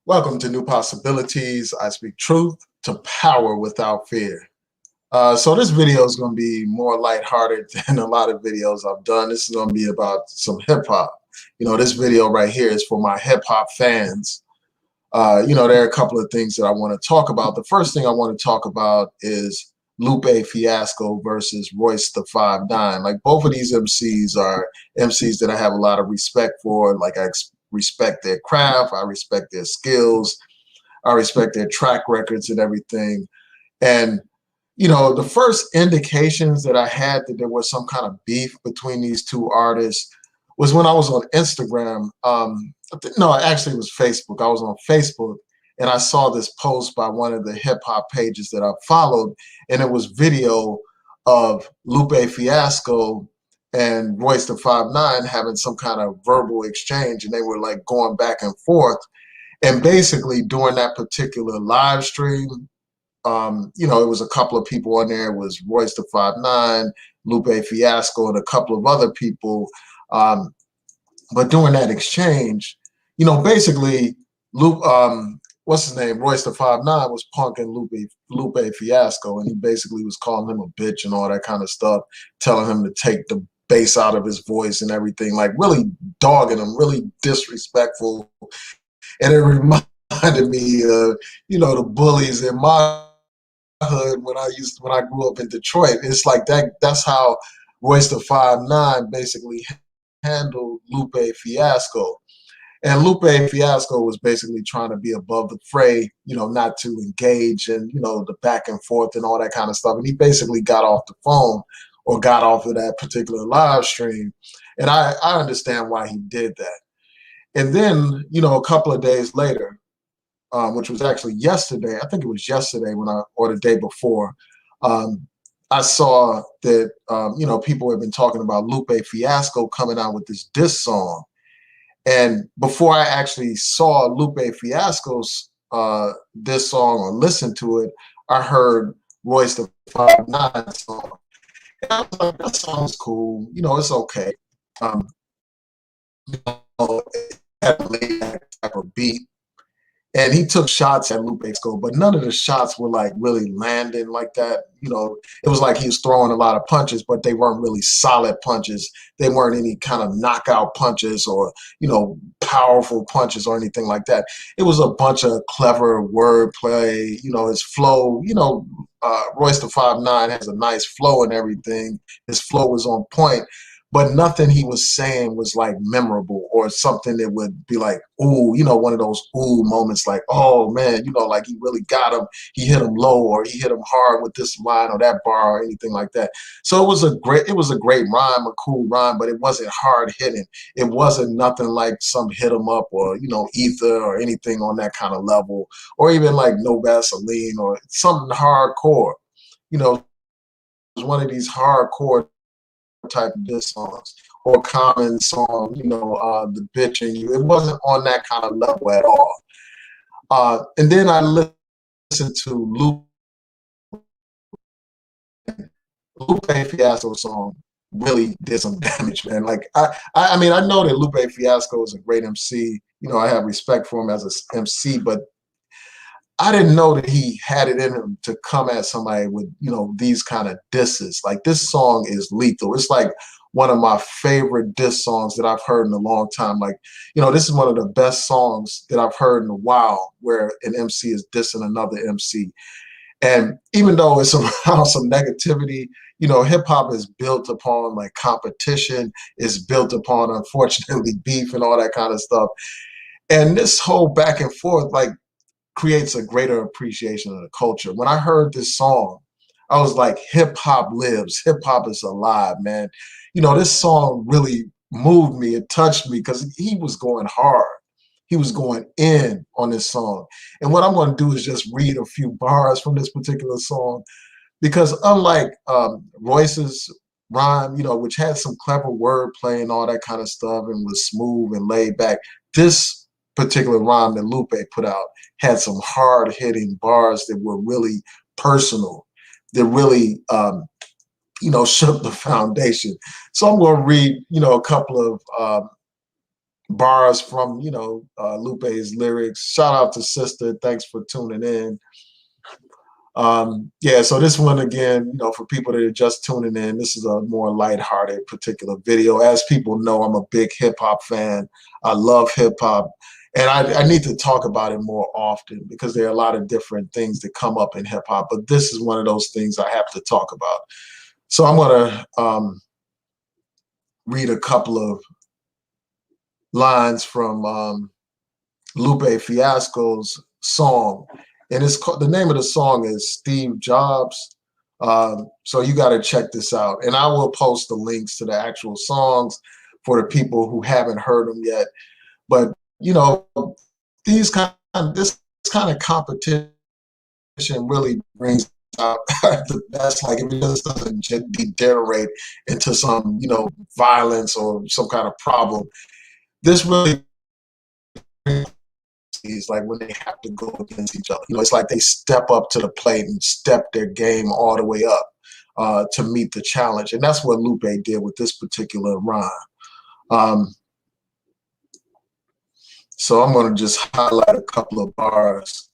Welcome to New Possibilities. I speak truth to power without fear. So this video is going to be more lighthearted than a lot of videos I've done. This is going to be about some hip hop. This video right here is for my hip hop fans. There are a couple of things that I want to talk about. The first thing I want to talk about is Lupe Fiasco versus Royce the 5'9". Like, both of these MCs are MCs that I have a lot of respect for. Like, I respect their craft, I respect their skills, I respect their track records and everything. And the first indications that I had that there was some kind of beef between these two artists was when I was on Instagram. No, actually it was Facebook. I was on Facebook and I saw this post by one of the hip hop pages that I followed, and it was video of Lupe Fiasco and Royce the 5'9" having some kind of verbal exchange, and they were like going back and forth. And basically during that particular live stream, it was a couple of people on there. It was Royce the 5'9", Lupe Fiasco, and a couple of other people. But during that exchange, basically, what's his name? Royce the 5'9" was punking Lupe Fiasco, and he basically was calling him a bitch and all that kind of stuff, telling him to take the bass out of his voice and everything, like really dogging him, really disrespectful. And it reminded me of, the bullies in my hood when I grew up in Detroit. It's like that's how Royce the 5'9" basically handled Lupe Fiasco. And Lupe Fiasco was basically trying to be above the fray, not to engage in, the back and forth and all that kind of stuff. And he basically got off the phone or got off of that particular live stream. And I understand why he did that. And then, a couple of days later, which was actually yesterday, I think it was yesterday or the day before, I saw that, people have been talking about Lupe Fiasco coming out with this diss song. And before I actually saw Lupe Fiasco's diss song or listened to it, I heard Royce the 5'9" song. And I was like, that song's cool. It's okay. It had a laid back type of beat. And he took shots at Lupe Fiasco, but none of the shots were like really landing like that. It was like he was throwing a lot of punches, but they weren't really solid punches. They weren't any kind of knockout punches or, powerful punches or anything like that. It was a bunch of clever wordplay, his flow, Royce the 5'9" has a nice flow and everything. His flow was on point. But nothing he was saying was like memorable or something that would be like, ooh, one of those ooh moments, like, oh man, like he really got him. He hit him low or he hit him hard with this line or that bar or anything like that. So it was a great rhyme, a cool rhyme, but it wasn't hard hitting. It wasn't nothing like some hit 'em up or, Ether or anything on that kind of level, or even like No Vaseline or something hardcore. It was one of these hardcore type of diss songs or Common song, the bitch in you. It wasn't on that kind of level at all. And then I listened to Lupe Fiasco song really did some damage, man. Like I mean, I know that Lupe Fiasco is a great MC. I have respect for him as an MC, but I didn't know that he had it in him to come at somebody with, these kind of disses. Like, this song is lethal. It's like one of my favorite diss songs that I've heard in a long time. Like, this is one of the best songs that I've heard in a while where an MC is dissing another MC. And even though it's around some negativity, hip hop is built upon like competition, is built upon, unfortunately, beef and all that kind of stuff. And this whole back and forth, like, creates a greater appreciation of the culture. When I heard this song, I was like, hip hop lives, hip hop is alive, man. This song really moved me. It touched me because he was going hard. He was going in on this song. And what I'm going to do is just read a few bars from this particular song, because unlike Royce's rhyme, which had some clever wordplay and all that kind of stuff and was smooth and laid back, this particular rhyme that Lupe put out had some hard-hitting bars that were really personal, that really, shook the foundation. So I'm going to read, a couple of bars from, you know, Lupe's lyrics. Shout out to Sister. Thanks for tuning in. Yeah, so this one again, you know, for people that are just tuning in, this is a more lighthearted particular video. As people know, I'm a big hip hop fan. I love hip hop, and I need to talk about it more often because there are a lot of different things that come up in hip hop. But this is one of those things I have to talk about. So I'm gonna read a couple of lines from Lupe Fiasco's song, and it's called, the name of the song is Steve Jobs. So you got to check this out, and I will post the links to the actual songs for the people who haven't heard them yet. But you know, this kind of competition really brings out the best. Like if it just doesn't degenerate into some, you know, violence or some kind of problem, this really is like when they have to go against each other. You know, it's like they step up to the plate and step their game all the way up to meet the challenge. And that's what Lupe did with this particular rhyme. So I'm going to just highlight a couple of bars.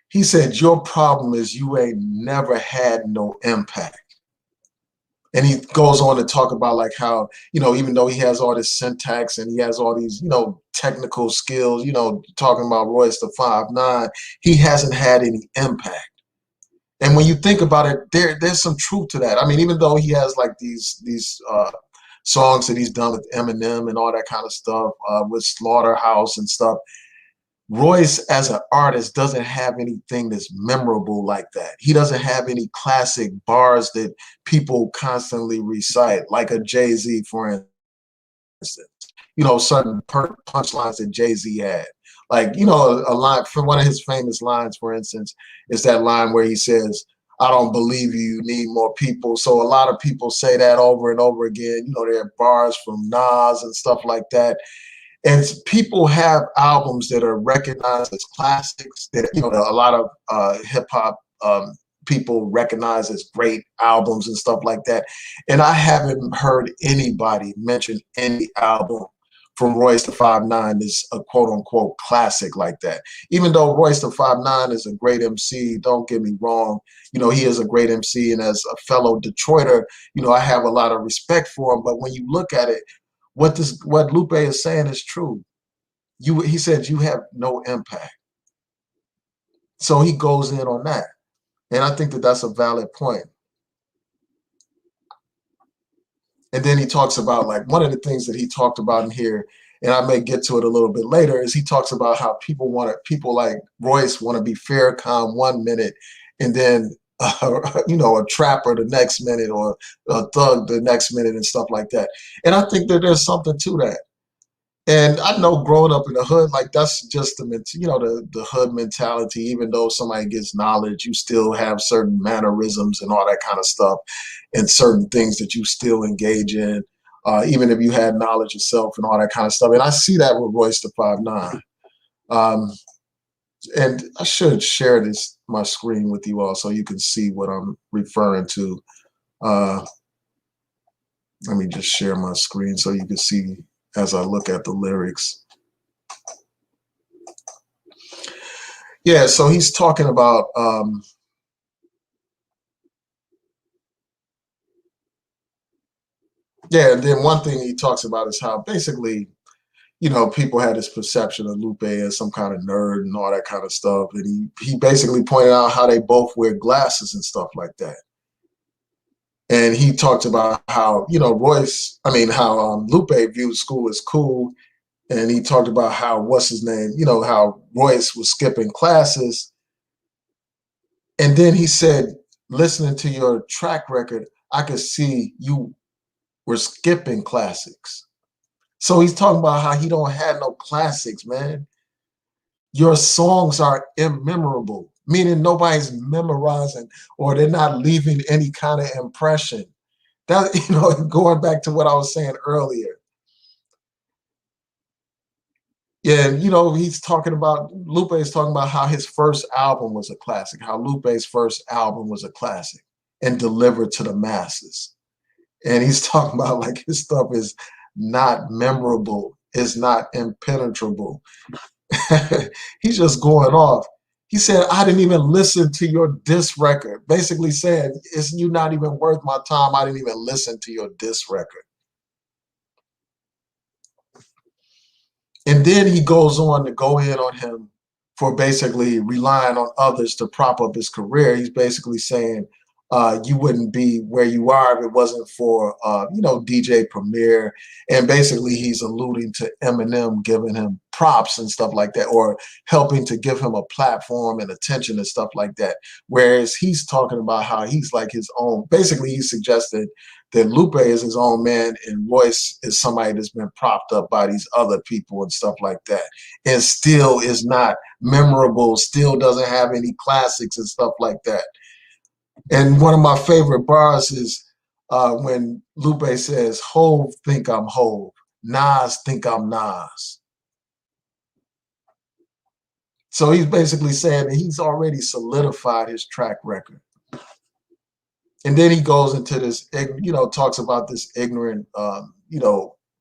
He said, your problem is you ain't never had no impact. And he goes on to talk about like how, you know, even though he has all this syntax and he has all these, you know, technical skills, you know, talking about Royce the 5'9", he hasn't had any impact. And when you think about it, there's some truth to that. I mean, even though he has like these songs that he's done with Eminem and all that kind of stuff, with Slaughterhouse and stuff, Royce as an artist doesn't have anything that's memorable like that. He doesn't have any classic bars that people constantly recite, like a Jay-Z, for instance. You know, certain punchlines that Jay-Z had. Like, you know, a line from one of his famous lines, for instance, is that line where he says, I don't believe you, you need more people. So a lot of people say that over and over again. You know, there are bars from Nas and stuff like that. And people have albums that are recognized as classics that, you know, a lot of hip hop people recognize as great albums and stuff like that. And I haven't heard anybody mention any album from Royce the 5'9" is a quote unquote classic like that. Even though Royce the 5'9" is a great MC, don't get me wrong, you know, he is a great MC, and as a fellow Detroiter, you know, I have a lot of respect for him. But when you look at it, what Lupe is saying is true. He said you have no impact. So he goes in on that. And I think that that's a valid point. And then he talks about, like, one of the things that he talked about in here, and I may get to it a little bit later, is he talks about how people like Royce want to be Farrakhan 1 minute, and then you know, a trapper the next minute, or a thug the next minute, and stuff like that. And I think that there's something to that. And I know growing up in the hood, like that's just you know, the hood mentality. Even though somebody gets knowledge, you still have certain mannerisms and all that kind of stuff, and certain things that you still engage in, even if you had knowledge yourself and all that kind of stuff. And I see that with Royce the 5'9". And I should share my screen with you all so you can see what I'm referring to. Let me just share my screen so you can see as I look at the lyrics. Yeah, so he's talking about yeah, and then one thing he talks about is how basically, you know, people had this perception of Lupe as some kind of nerd and all that kind of stuff. And he basically pointed out how they both wear glasses and stuff like that. And he talked about how, you know, how Lupe viewed school as cool. And he talked about how, what's his name, you know, how Royce was skipping classes. And then he said, listening to your track record, I could see you were skipping classics. So he's talking about how he don't have no classics, man. Your songs are immemorable, meaning nobody's memorizing or they're not leaving any kind of impression. That, you know, going back to what I was saying earlier. Yeah, and you know, Lupe is talking about how his first album was a classic, how Lupe's first album was a classic and delivered to the masses. And he's talking about like his stuff is not memorable, it's not impenetrable. He's just going off. He said, I didn't even listen to your diss record. Basically saying, it's you not even worth my time. I didn't even listen to your diss record. And then he goes on to go in on him for basically relying on others to prop up his career. He's basically saying, you wouldn't be where you are if it wasn't for, DJ Premier. And basically he's alluding to Eminem giving him props and stuff like that, or helping to give him a platform and attention and stuff like that. Whereas he's talking about how he's like his own, basically he suggested that Lupe is his own man and Royce is somebody that's been propped up by these other people and stuff like that, and still is not memorable, still doesn't have any classics and stuff like that. And one of my favorite bars is when Lupe says, Hove think I'm Hove, Nas think I'm Nas. So he's basically saying that he's already solidified his track record. And then he goes into this, talks about this ignorant,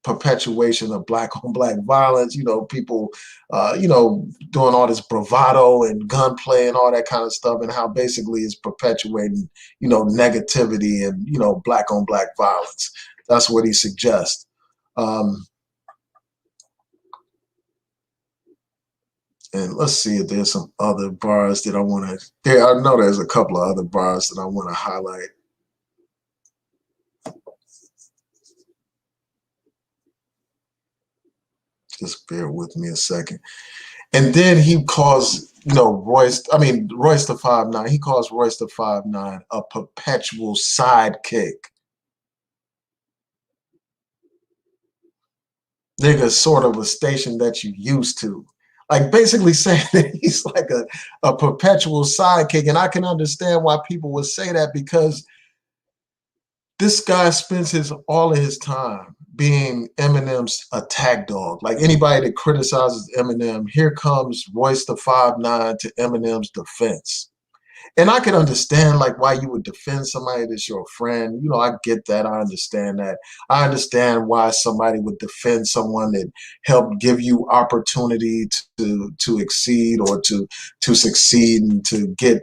perpetuation of black on black violence, people, doing all this bravado and gunplay and all that kind of stuff, and how basically it's perpetuating, negativity and, black on black violence. That's what he suggests. And let's see if there's some other bars that I want to, I know there's a couple of other bars that I want to highlight. Just bear with me a second. And then he calls, Royce the 5'9", he calls Royce the 5'9" a perpetual sidekick. Nigga, sort of a station that you used to. Like basically saying that he's like a perpetual sidekick. And I can understand why people would say that, because this guy spends all of his time being Eminem's attack dog. Like anybody that criticizes Eminem, here comes Royce the 5'9" to Eminem's defense. And I can understand like why you would defend somebody that's your friend. I get that. I understand that. I understand why somebody would defend someone that helped give you opportunity to exceed or to succeed and to get,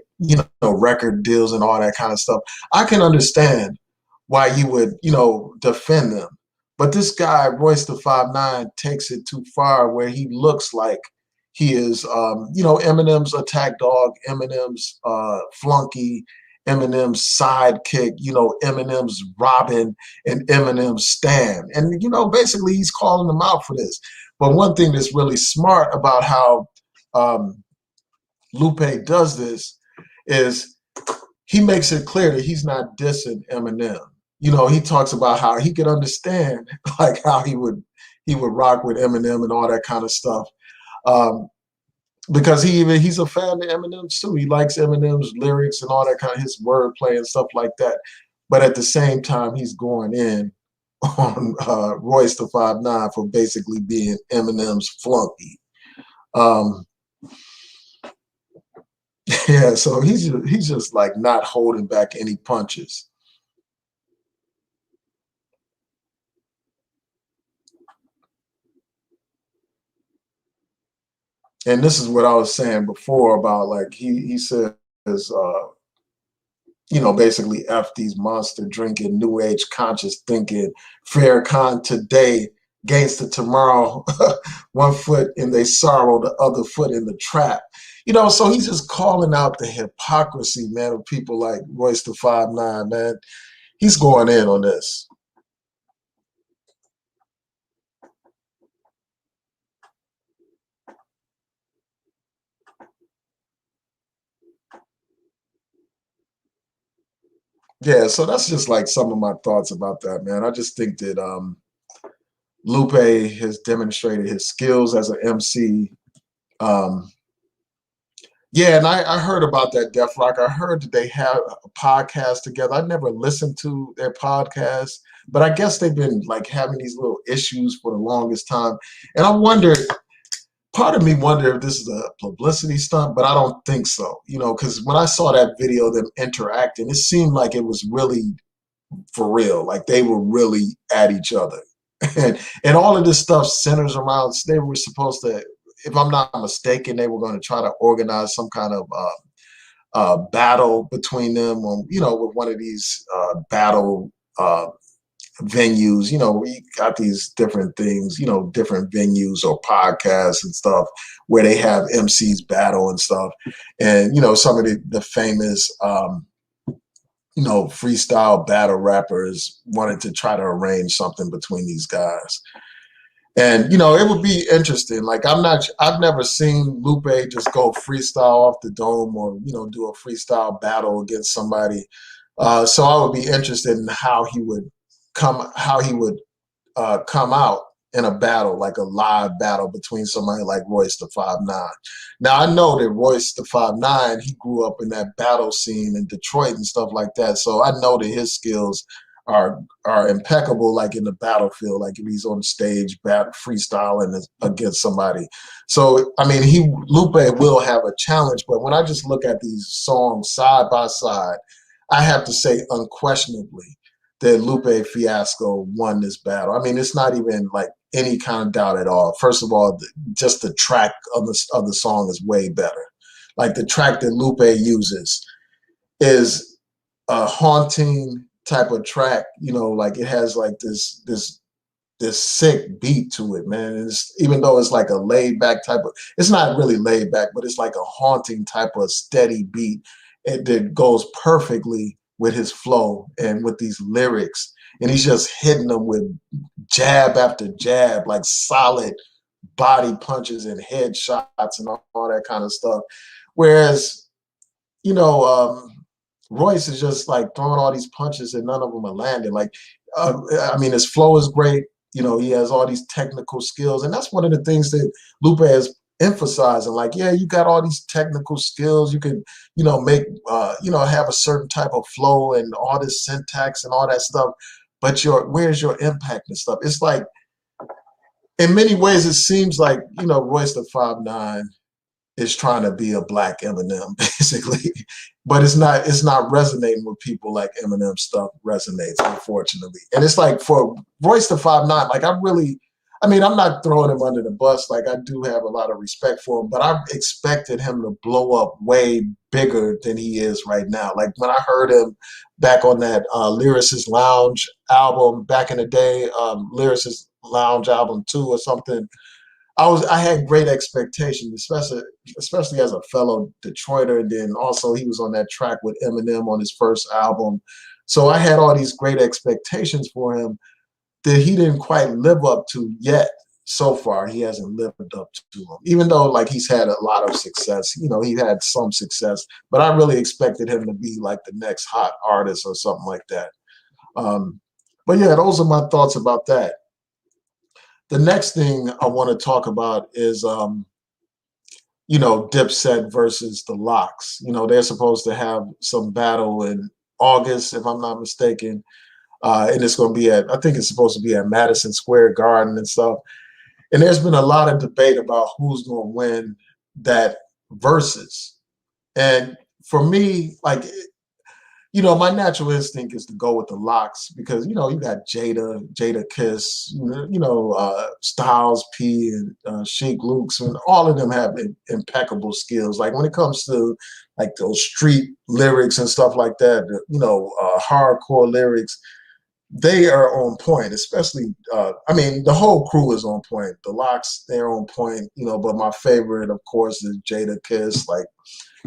record deals and all that kind of stuff. I can understand why you would, defend them. But this guy, Royce the 5'9", takes it too far, where he looks like he is, Eminem's attack dog, Eminem's flunky, Eminem's sidekick, Eminem's Robin, and Eminem's Stan. And, basically he's calling them out for this. But one thing that's really smart about how Lupe does this is he makes it clear that he's not dissing Eminem. He talks about how he could understand like how he would rock with Eminem and all that kind of stuff. Because he's a fan of Eminem's too. He likes Eminem's lyrics and all that kind of his wordplay and stuff like that. But at the same time, he's going in on Royce the 5'9" for basically being Eminem's flunky. Yeah, so he's just like not holding back any punches. And this is what I was saying before about like he says, basically F these monster drinking, new age conscious thinking, Farrakhan today, gangster tomorrow, one foot in they sorrow, the other foot in the trap. So he's just calling out the hypocrisy, man, of people like Royce the 5'9", man. He's going in on this. Yeah, so that's just like some of my thoughts about that, man. I just think that Lupe has demonstrated his skills as an MC. Yeah, and I heard about that Def Rock. I heard that they have a podcast together. I never listened to their podcast, but I guess they've been like having these little issues for the longest time. And I wonder, part of me wonder if this is a publicity stunt, but I don't think so. Because when I saw that video of them interacting, it seemed like it was really for real. Like they were really at each other. And all of this stuff centers around, they were supposed to, if I'm not mistaken, they were going to try to organize some kind of battle between them on, with one of these battle venues. We got these different things, different venues or podcasts and stuff where they have MCs battle and stuff. And, some of the famous, freestyle battle rappers wanted to try to arrange something between these guys. And, it would be interesting. Like, I've never seen Lupe just go freestyle off the dome or, do a freestyle battle against somebody. So I would be interested in how he would come out in a battle, like a live battle between somebody like Royce the 5'9". Now I know that Royce the 5'9", he grew up in that battle scene in Detroit and stuff like that. So I know that his skills are impeccable, like in the battlefield, like if he's on stage freestyling against somebody. So I mean, Lupe will have a challenge, but when I just look at these songs side by side, I have to say unquestionably that Lupe Fiasco won this battle. I mean, it's not even like any kind of doubt at all. First of all, just the track of the song is way better. Like the track that Lupe uses is a haunting type of track. Like it has like this sick beat to it, man. And even though it's like a laid back type of, it's not really laid back, but it's like a haunting type of steady beat that goes perfectly with his flow and with these lyrics. And he's just hitting them with jab after jab, like solid body punches and headshots and all that kind of stuff. Whereas, Royce is just like throwing all these punches and none of them are landing. Like, I mean, his flow is great. He has all these technical skills. And that's one of the things that Lupe has emphasizing, like, yeah, you got all these technical skills, you can make have a certain type of flow and all this syntax and all that stuff, but where's your impact and stuff? It's like, in many ways, it seems like Royce the 5'9" is trying to be a black Eminem, basically, but it's not resonating with people like Eminem stuff resonates, unfortunately. And it's like, for Royce the 5'9", like I'm not throwing him under the bus. Like, I do have a lot of respect for him, but I expected him to blow up way bigger than he is right now. Like, when I heard him back on that Lyricist Lounge album back in the day, Lyricist Lounge album 2 or something, I had great expectations, especially as a fellow Detroiter. And then also he was on that track with Eminem on his first album. So I had all these great expectations for him that he didn't quite live up to yet. So far, he hasn't lived up to them, even though like he's had a lot of success. He had some success, but I really expected him to be like the next hot artist or something like that. But yeah, those are my thoughts about that. The next thing I want to talk about is, Dipset versus the Lox. They're supposed to have some battle in August, if I'm not mistaken. And it's going to be I think it's supposed to be at Madison Square Garden and stuff. And there's been a lot of debate about who's going to win that Verzuz. And for me, like, my natural instinct is to go with the Lox because, you got Jada Kiss, Styles P and Sheik Luke's, and all of them have impeccable skills. Like, when it comes to like those street lyrics and stuff like that, hardcore lyrics, they are on point, especially, the whole crew is on point. The Lox, they're on point, but my favorite, of course, is Jada Kiss. Like,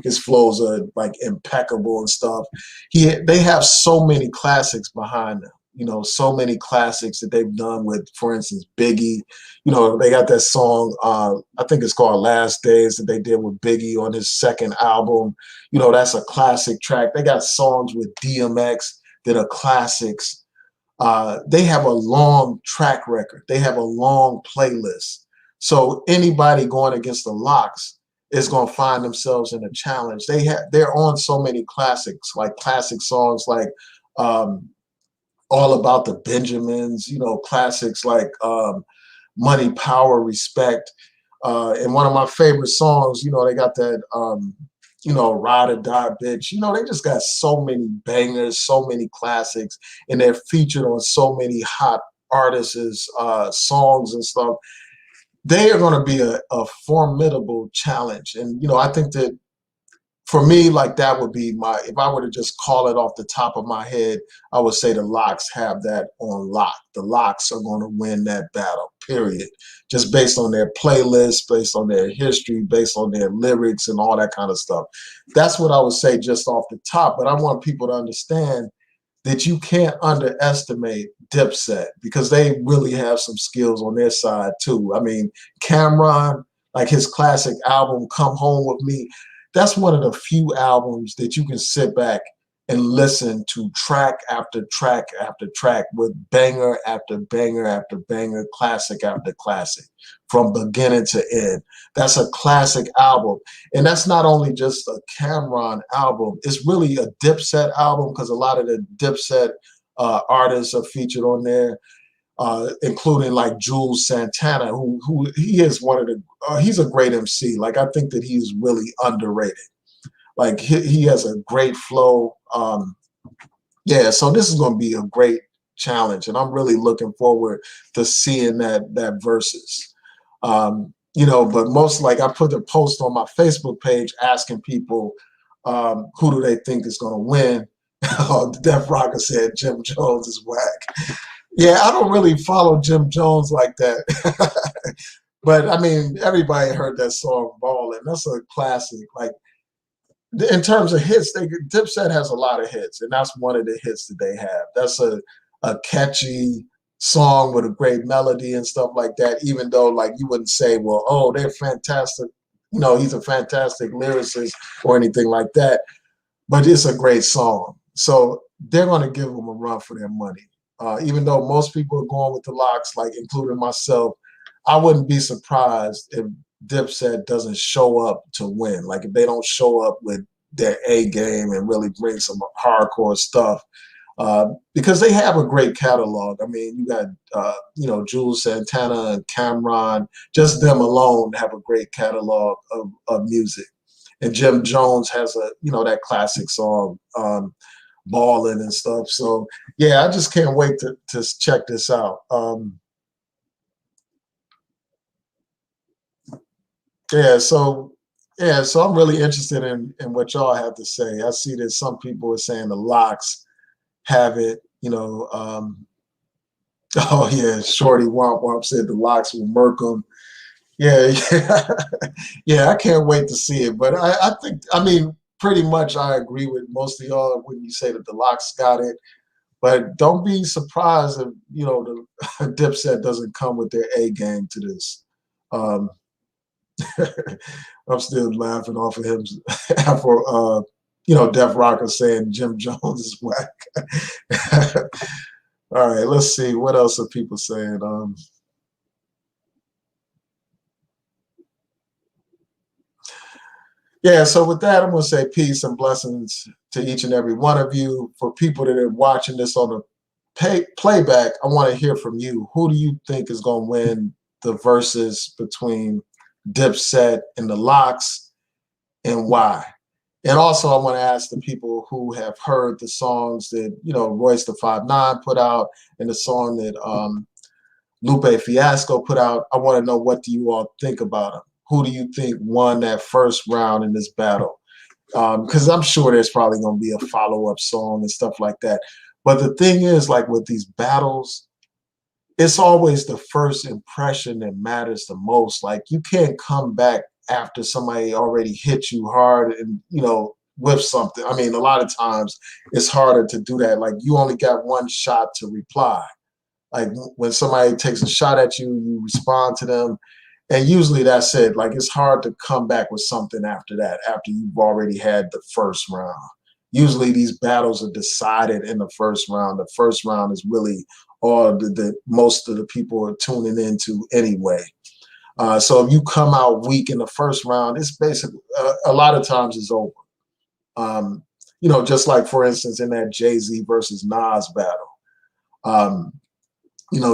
his flows are like impeccable and stuff. They have so many classics behind them, so many classics that they've done with, for instance, Biggie. They got that song, I think it's called Last Days, that they did with Biggie on his second album. That's a classic track. They got songs with DMX that are classics. They have a long track record. They have a long playlist. So anybody going against the Lox is going to find themselves in a challenge. They're on so many classics, like classic songs like All About the Benjamins, classics like Money, Power, Respect. And one of my favorite songs, they got that Ride or Die Bitch. They just got so many bangers, so many classics, and they're featured on so many hot artists' songs and stuff. They are going to be a formidable challenge. And, I think that for me, like that would be if I were to just call it off the top of my head, I would say the Locks have that on lock. The Locks are going to win that battle, period. Just based on their playlist, based on their history, based on their lyrics and all that kind of stuff. That's what I would say just off the top. But I want people to understand that you can't underestimate Dipset because they really have some skills on their side too. I mean, Cameron, like his classic album, Come Home With Me, that's one of the few albums that you can sit back and listen to track after track after track with banger after banger after banger, classic after classic, from beginning to end. That's a classic album. And that's not only just a Cameron album, it's really a Dipset album because a lot of the Dipset artists are featured on there. Including like Jules Santana, who he is one of the, he's a great MC. Like I think that he's really underrated. Like he has a great flow. Yeah, so this is going to be a great challenge, and I'm really looking forward to seeing that Verzuz. But most, like, I put a post on my Facebook page asking people who do they think is going to win. Def Rocker said Jim Jones is whack. Yeah, I don't really follow Jim Jones like that. But I mean, everybody heard that song Ballin'. That's a classic. Like in terms of hits, Dipset has a lot of hits, and that's one of the hits that they have. That's a catchy song with a great melody and stuff like that, even though like you wouldn't say, well, oh, they're fantastic. He's a fantastic lyricist or anything like that. But it's a great song. So they're going to give them a run for their money. Even though most people are going with the Locks, like including myself, I wouldn't be surprised if Dipset doesn't show up to win. Like if they don't show up with their A game and really bring some hardcore stuff, because they have a great catalog. I mean, you got Jules Santana and Cameron. Just them alone have a great catalog of music. And Jim Jones has that classic song. Balling and stuff. So yeah, I just can't wait to check this out. So I'm really interested in what y'all have to say. I see that some people are saying the Locks have it. Oh yeah, Shorty Womp Womp said the Locks will murk them. Yeah, yeah, I can't wait to see it. But I think, I mean, pretty much I agree with most of y'all when you say that the Locks got it. But don't be surprised if, the Dipset doesn't come with their A game to this. I'm still laughing off of him for, Def Rocker saying Jim Jones is whack. All right, let's see. What else are people saying? Yeah, so with that, I'm going to say peace and blessings to each and every one of you. For people that are watching this on the playback, I want to hear from you. Who do you think is going to win the Verzuz between Dipset and the Locks, and why? And also, I want to ask the people who have heard the songs that, Royce the 5'9" put out and the song that Lupe Fiasco put out. I want to know, what do you all think about them? Who do you think won that first round in this battle? Because I'm sure there's probably going to be a follow-up song and stuff like that. But the thing is, like with these battles, it's always the first impression that matters the most. Like you can't come back after somebody already hit you hard and, with something. I mean, a lot of times it's harder to do that. Like you only got one shot to reply. Like when somebody takes a shot at you, you respond to them. And usually that's it. Like it's hard to come back with something after that, after you've already had the first round. Usually these battles are decided in the first round. The first round is really all the most of the people are tuning into anyway. So if you come out weak in the first round, it's basically a lot of times it's over. Just like for instance in that Jay-Z versus Nas battle.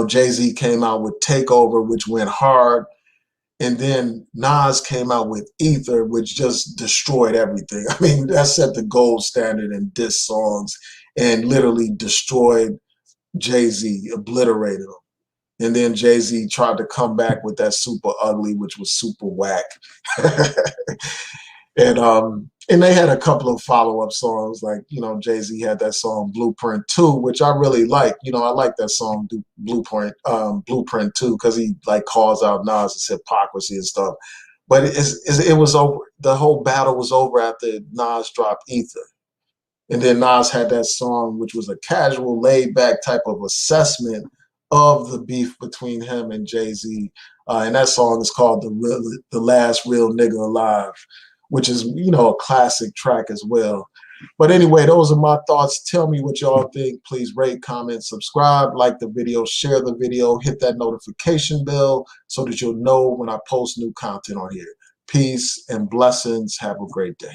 Jay-Z came out with Takeover, which went hard. And then Nas came out with Ether, which just destroyed everything. I mean, that set the gold standard in diss songs and literally destroyed Jay-Z, obliterated him. And then Jay-Z tried to come back with that Super Ugly, which was super whack. And they had a couple of follow-up songs, like, you know, Jay-Z had that song Blueprint 2, which I really like. You know, I like that song Blueprint 2, because he like calls out Nas' hypocrisy and stuff. But it was over. The whole battle was over after Nas dropped Ether. And then Nas had that song, which was a casual, laid-back type of assessment of the beef between him and Jay-Z. And that song is called The Last Real Nigga Alive, which is, you know, a classic track as well. But anyway, those are my thoughts. Tell me what y'all think. Please rate, comment, subscribe, like the video, share the video, hit that notification bell so that you'll know when I post new content on here. Peace and blessings. Have a great day.